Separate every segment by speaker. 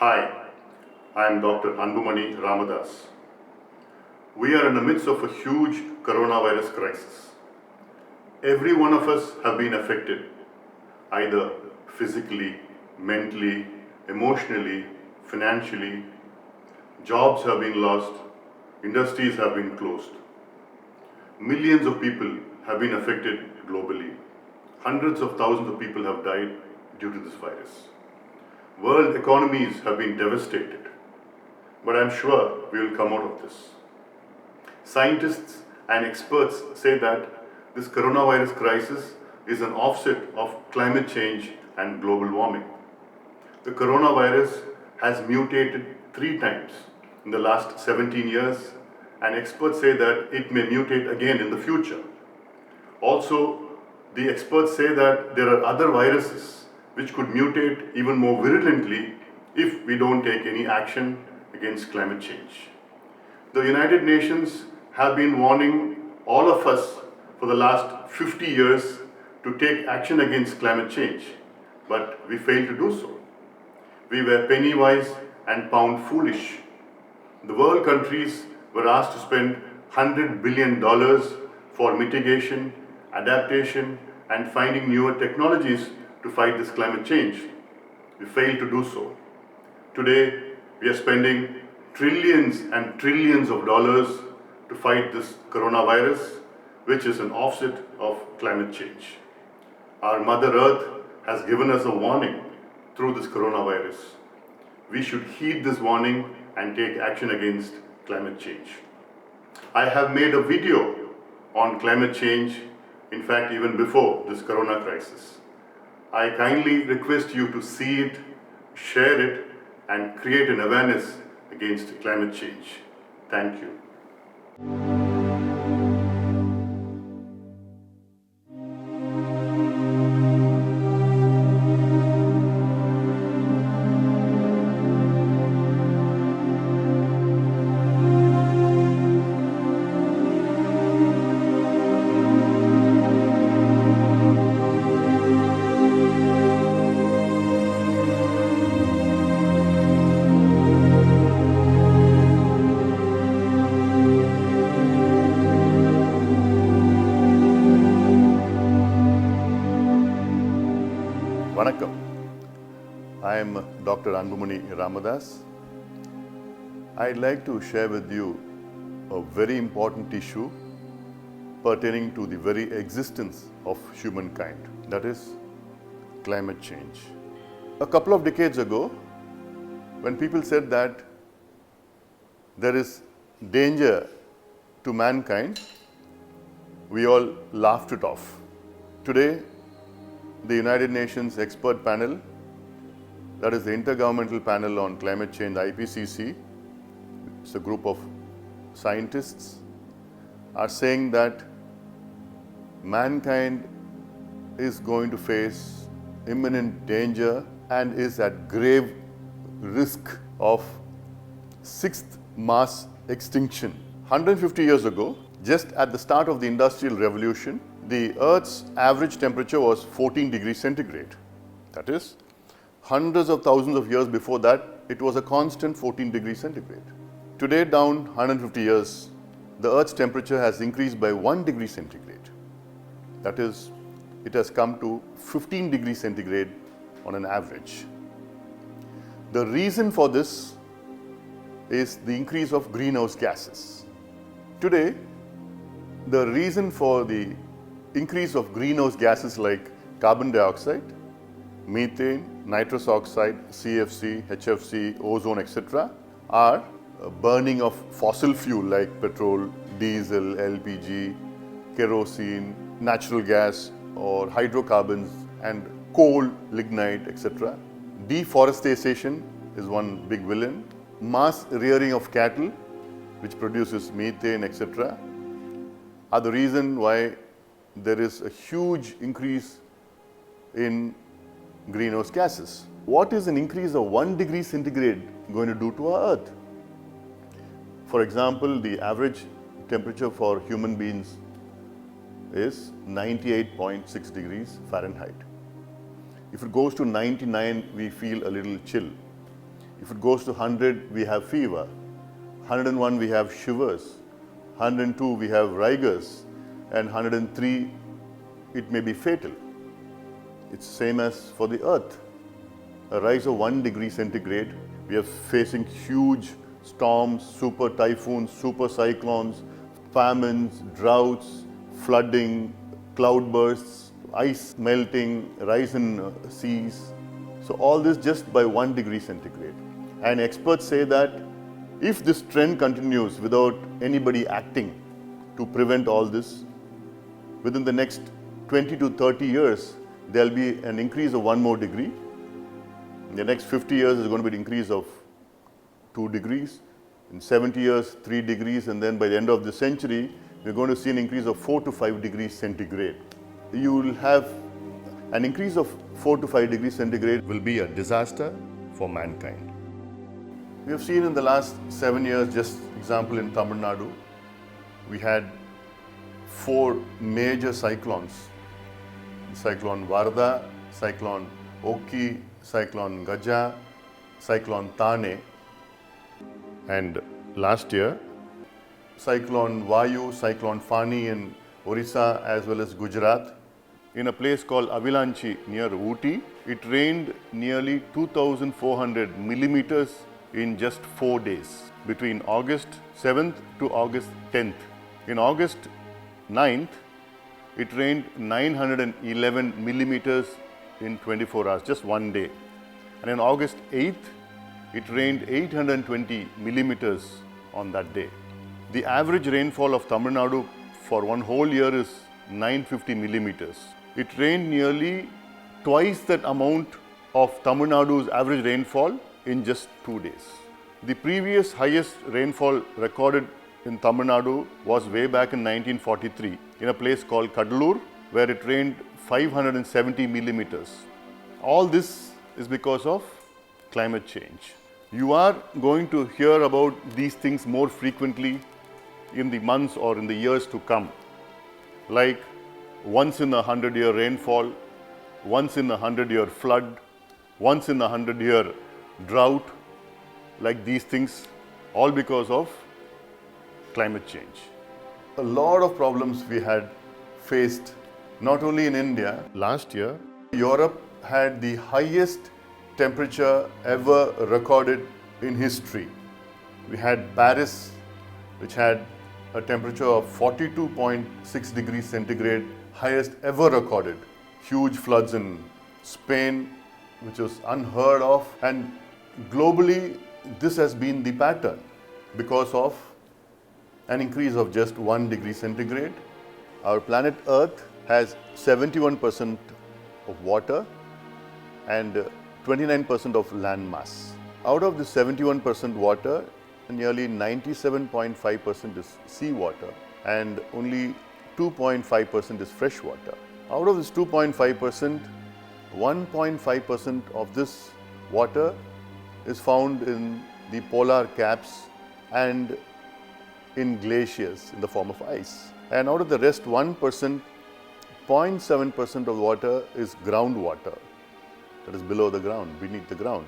Speaker 1: Hi, I am Dr. Anbumani Ramadoss. We are in the midst of a huge coronavirus crisis. Every one of us have been affected, either physically, mentally, emotionally, financially. Jobs have been lost, industries have been closed. Millions of people have been affected globally. Hundreds of thousands of people have died due to this virus. World economies have been devastated, but I'm sure we will come out of this. Scientists and experts say that this coronavirus crisis is an offset of climate change and global warming. The coronavirus has mutated 3 times in the last 17 years, and experts say that it may mutate again in the future. Also, the experts say that there are other viruses which could mutate even more virulently if we don't take any action against climate change. The United Nations have been warning all of us for the last 50 years to take action against climate change, but we failed to do so. We were penny wise and pound foolish. The world countries were asked to spend $100 billion for mitigation, adaptation, and finding newer technologies to fight this climate change. We failed to do so. Today, we are spending trillions and trillions of dollars to fight this coronavirus, which is an offset of climate change. Our Mother Earth has given us a warning through this coronavirus. We should heed this warning and take action against climate change. I have made a video on climate change, in fact, even before this corona crisis. I kindly request you to see it, share it, and create an awareness against climate change. Thank you. Vanakkam. I am Dr. Anbumani Ramadoss. I'd like to share with you a very important issue pertaining to the very existence of humankind, that is climate change. A couple of decades ago, when people said that there is danger to mankind, we all laughed it off. Today, the United Nations expert panel, that is the Intergovernmental Panel on Climate Change, IPCC, it's a group of scientists, are saying that mankind is going to face imminent danger and is at grave risk of sixth mass extinction. 150 years ago, just at the start of the Industrial Revolution, the Earth's average temperature was 14 degrees centigrade. That is, hundreds of thousands of years before that, it was a constant 14 degrees centigrade. Today, down 150 years, the Earth's temperature has increased by 1 degree centigrade. That is, it has come to 15 degrees centigrade on an average. The reason for this is the increase of greenhouse gases. Today, the reason for the increase of greenhouse gases like carbon dioxide, methane, nitrous oxide, CFC, HFC, ozone, etc. are burning of fossil fuel like petrol, diesel, LPG, kerosene, natural gas or hydrocarbons, and coal, lignite, etc. Deforestation is one big villain. Mass rearing of cattle, which produces methane, etc., are the reason why there is a huge increase in greenhouse gases. What is an increase of 1 degree centigrade going to do to our Earth? For example, the average temperature for human beings is 98.6 degrees Fahrenheit. If it goes to 99, we feel a little chill. If If it goes to 100, we have fever. 101, we have shivers. 102, we have rigors. And 103, it may be fatal. It's the same as for the earth. A rise of 1 degree centigrade, we are facing huge storms, super typhoons, super cyclones, famines, droughts, flooding, cloudbursts, ice melting, rise in seas. So all this just by 1 degree centigrade. And experts say that if this trend continues without anybody acting to prevent all this, within the next 20 to 30 years, there'll be an increase of 1 more degree. In the next 50 years, there's going to be an increase of 2 degrees. In 70 years, 3 degrees. And then by the end of the century, we're going to see an increase of 4 to 5 degrees centigrade. You will have an increase of 4 to 5 degrees centigrade will be a disaster for mankind. We have seen in the last 7 years, just example in Tamil Nadu, we had 4 major cyclones. Cyclone Varda, Cyclone Oki, Cyclone Gaja, Cyclone Thane, and last year, Cyclone Vayu, Cyclone Fani in Orissa as well as Gujarat. In a place called Avilanchi near Ooty, it rained nearly 2,400 millimeters in just 4 days between August 7th to August 10th. In August 9th, it rained 911 millimeters in 24 hours, just 1 day. And on August 8th, it rained 820 millimeters on that day. The average rainfall of Tamil Nadu for one whole year is 950 millimeters. It rained nearly twice that amount of Tamil Nadu's average rainfall in just 2 days. The previous highest rainfall recorded in Tamil Nadu was way back in 1943 in a place called Kadalur, where it rained 570 millimeters. All this is because of climate change. You are going to hear about these things more frequently in the months or in the years to come, like once in a 100-year rainfall, once in a 100-year flood, once in a 100-year drought, like these things, all because of climate change. A lot of problems we had faced, not only in India. Last year, Europe had the highest temperature ever recorded in history. We had Paris, which had a temperature of 42.6 degrees centigrade, highest ever recorded. Huge floods in Spain, which was unheard of. And globally, this has been the pattern because of an increase of just 1 degree centigrade. Our planet Earth has 71% of water and 29% of land mass. Out of the 71% water, nearly 97.5% is seawater and only 2.5% is fresh water. Out of this 2.5%, 1.5% of this water is found in the polar caps and in glaciers in the form of ice. And out of the rest 1%, 0.7% of water is groundwater, that is below the ground, beneath the ground.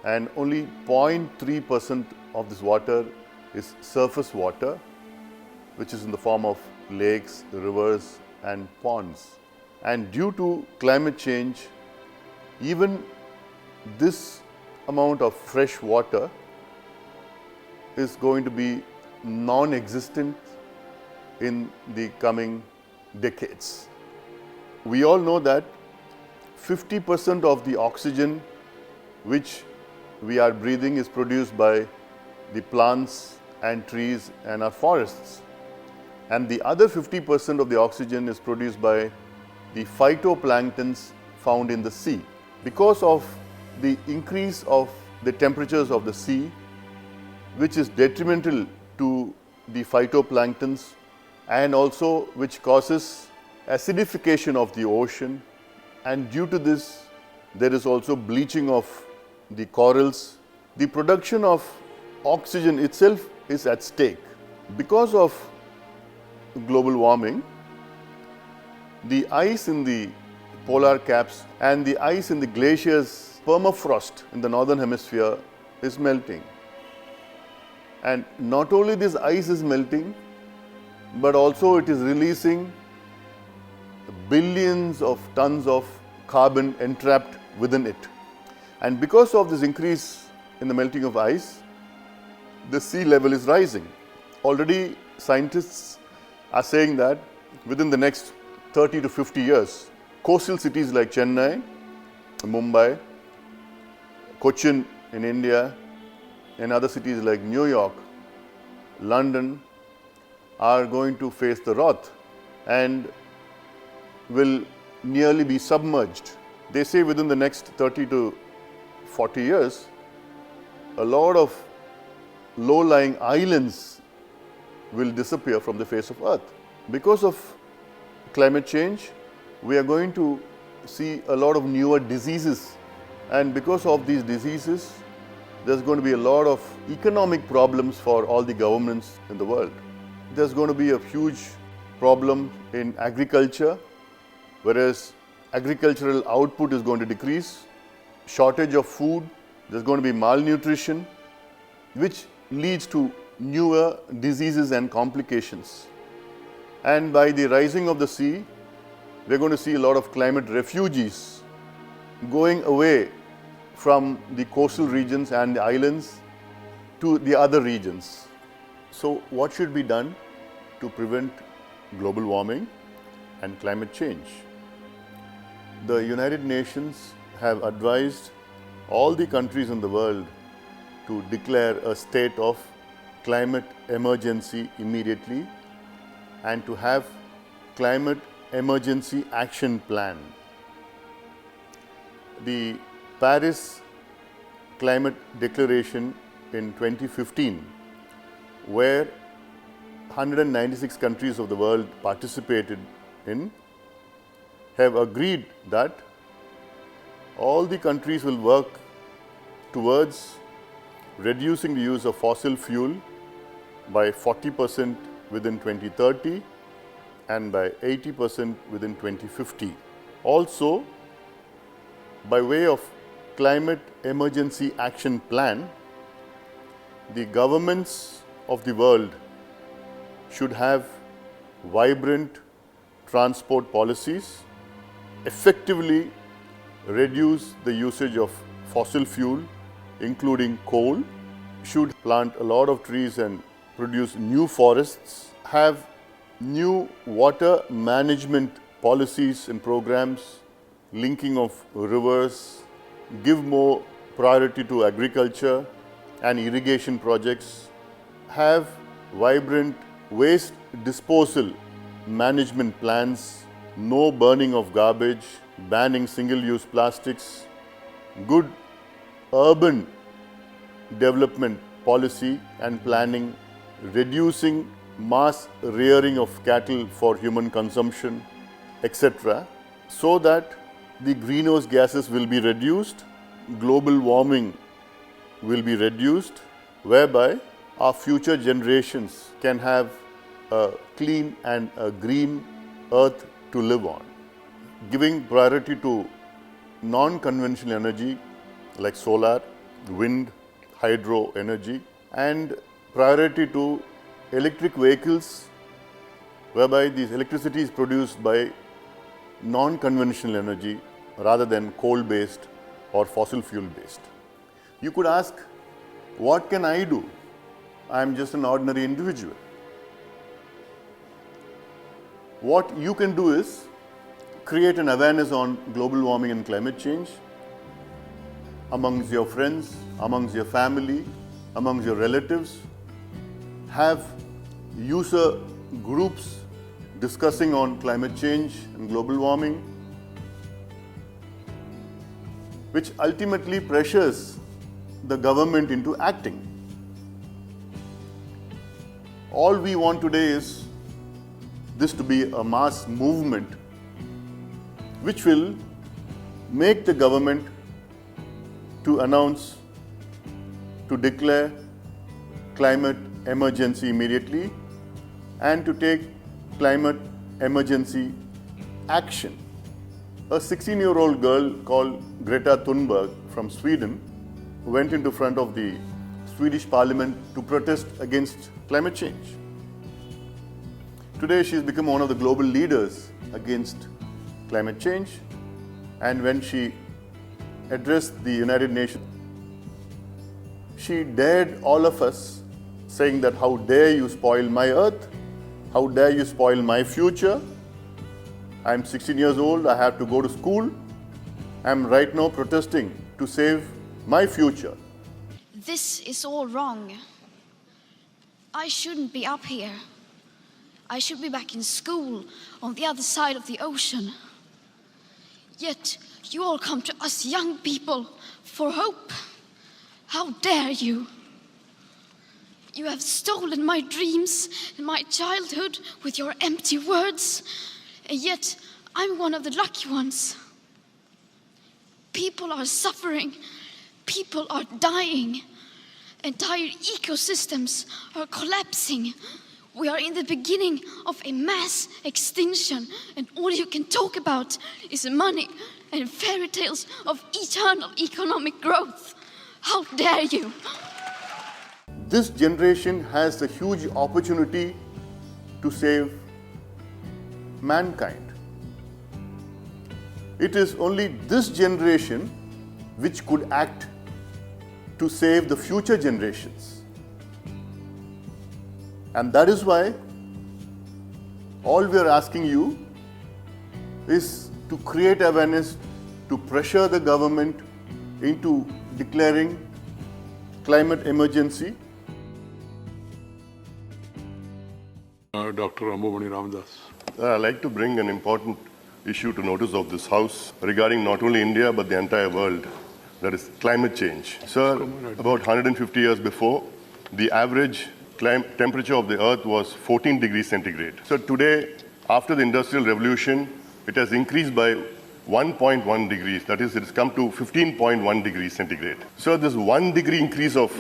Speaker 1: And only 0.3% of this water is surface water, which is in the form of lakes, rivers, and ponds. And due to climate change, even this amount of fresh water is going to be non-existent in the coming decades. We all know that 50% of the oxygen which we are breathing is produced by the plants and trees and our forests. And the other 50% of the oxygen is produced by the phytoplanktons found in the sea. Because of the increase of the temperatures of the sea, which is detrimental to the phytoplanktons and also which causes acidification of the ocean, and due to this there is also bleaching of the corals. The production of oxygen itself is at stake. Because of global warming, the ice in the polar caps and the ice in the glaciers, permafrost in the northern hemisphere
Speaker 2: is melting. And not only this ice is melting, but also it is releasing billions of tons of carbon entrapped within it. And because of this increase in the melting of ice, the sea level is rising. Already scientists are saying that within the next 30 to 50 years, coastal cities like Chennai, Mumbai, Cochin in India, and other cities like New York, London are going to face the wrath and will nearly be submerged. They say within the next 30 to 40 years, a lot of low-lying islands will disappear from the face of Earth. Because of climate change, we are going to see a lot of newer diseases, and because of these diseases, there's going to be a lot of economic problems for all the governments in the world. There's going to be a huge problem in agriculture, whereas agricultural output is going to decrease, shortage of food, there's going to be malnutrition, which leads to newer diseases and complications. And by the rising of the sea, we're going to see a lot of climate refugees going away from the coastal regions and the islands to the other regions. So what should be done to prevent global warming and climate change? The United Nations have advised all the countries in the world to declare a state of climate emergency immediately and to have climate emergency action plan. The Paris Climate Declaration in 2015, where 196 countries of the world participated in, have agreed that all the countries will work towards reducing the use of fossil fuel by 40% within 2030 and by 80% within 2050. Also, by way of climate emergency action plan, the governments of the world should have vibrant transport policies, effectively reduce the usage of fossil fuel, including coal, should plant a lot of trees and produce new forests, have new water management policies and programs, linking of rivers, give more priority to agriculture and irrigation projects, have vibrant waste disposal management plans, no burning of garbage, banning single-use plastics, good urban development policy and planning, reducing mass rearing of cattle for human consumption, etc., so that the greenhouse gases will be reduced, global warming will be reduced, whereby our future generations can have a clean and a green earth to live on. Giving priority to non-conventional energy like solar, wind, hydro energy, and priority to electric vehicles, whereby this electricity is produced by non-conventional energy rather than coal-based or fossil fuel-based. You could ask, what can I do? I am just an ordinary individual. What you can do is create an awareness on global warming and climate change amongst your friends, amongst your family, amongst your relatives. Have user groups discussing on climate change and global warming, which ultimately pressures the government into acting. All we want today is this to be a mass movement which will make the government to announce, to declare climate emergency immediately and to take climate emergency action. A 16-year-old girl called Greta Thornburg from Sweden went into front of the Swedish parliament to protest against climate change. Today, she's become one of the global leaders against climate change. And when she addressed the United Nations, she dared all of us, saying that how dare you spoil my earth, how dare you spoil my future. I'm 16 years old, I have to go to school. I'm right now protesting to save my future.
Speaker 3: This is all wrong. I shouldn't be up here. I should be back in school on the other side of the ocean. Yet you all come to us young people for hope. How dare you? You have stolen my dreams and my childhood with your empty words, and yet I'm one of the lucky ones. People are suffering. People are dying. Entire ecosystems are collapsing. We are in the beginning of a mass extinction, and all you can talk about is money and fairy tales of eternal economic growth. How dare you?
Speaker 2: This generation has a huge opportunity to save mankind. It is only this generation which could act to save the future generations. And that is why all we are asking you is to create awareness, to pressure the government into declaring climate emergency.
Speaker 4: Dr. Anbumani Ramdoss.
Speaker 5: I'd like to bring an important issue to notice of this House regarding not only India but the entire world, that is climate change. Sir, about 150 years before, the average temperature of the Earth was 14 degrees centigrade. So today, after the Industrial Revolution, it has increased by 1.1 degrees. That is, it has come to 15.1 degrees centigrade. So this 1 degree increase of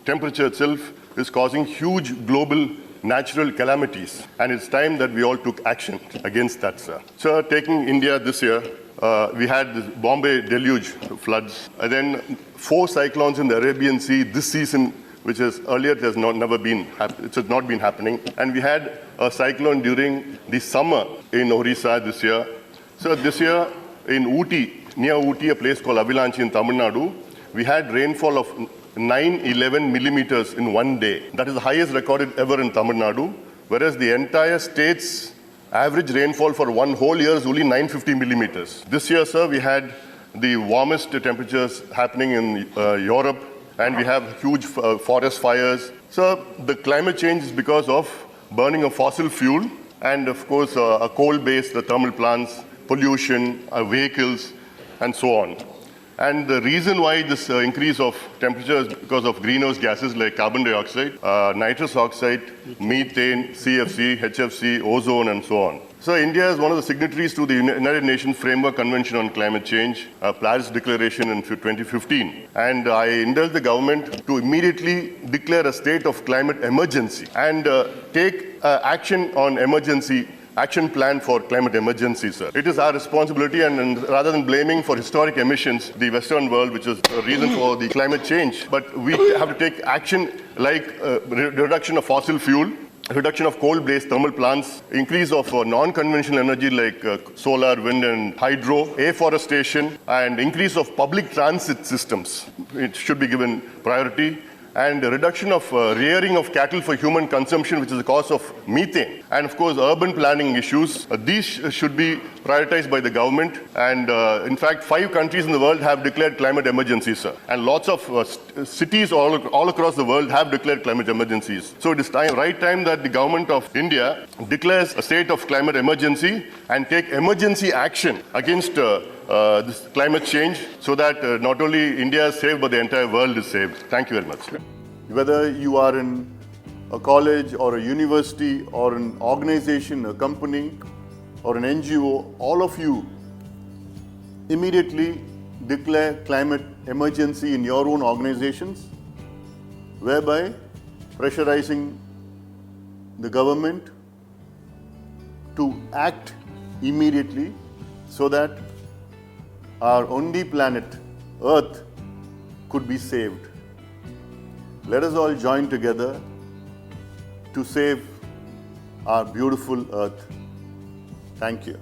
Speaker 5: temperature itself is causing huge global natural calamities. And it's time that we all took action against that, sir. So taking India this year, we had this Bombay deluge floods, and then 4 cyclones in the Arabian Sea this season, which is earlier it has not been happening. And we had a cyclone during the summer in Orissa this year. So this year in Ooty, near Ooty, a place called Avilanchi in Tamil Nadu, we had rainfall of 911 millimeters in one day. That is the highest recorded ever in Tamil Nadu, whereas the entire state's average rainfall for one whole year is only 950 millimeters. This year, sir, we had the warmest temperatures happening in Europe, and we have huge forest fires. So the climate change is because of burning of fossil fuel and, of course, a coal-based thermal plants, pollution, vehicles, and so on. And the reason why this increase of temperature is because of greenhouse gases like carbon dioxide, nitrous oxide, methane, CFC, HFC, ozone, and so on. So India is one of the signatories to the United Nations Framework Convention on Climate Change, Paris Declaration in 2015. And I indulge the government to immediately declare a state of climate emergency and take action on action plan for climate emergency, sir. It is our responsibility, and rather than blaming for historic emissions the Western world, which is the reason for the climate change, but we have to take action like reduction of fossil fuel, reduction of coal-based thermal plants, increase of non-conventional energy like solar, wind, and hydro, afforestation, and increase of public transit systems. It should be given priority. And the reduction of rearing of cattle for human consumption, which is the cause of methane. And of course, urban planning issues. These should be prioritized by the government. And in fact, 5 countries in the world have declared climate emergencies, sir. And lots of cities all across the world have declared climate emergencies. So it is right time that the government of India declares a state of climate emergency and take emergency action against this climate change, so that not only India is saved, but the entire world is saved. Thank you very much.
Speaker 2: Whether you are in a college or a university or an organization, a company or an NGO, all of you immediately declare climate emergency in your own organizations, whereby pressurizing the government to act immediately so that our only planet, Earth, could be saved. Let us all join together to save our beautiful earth. Thank you.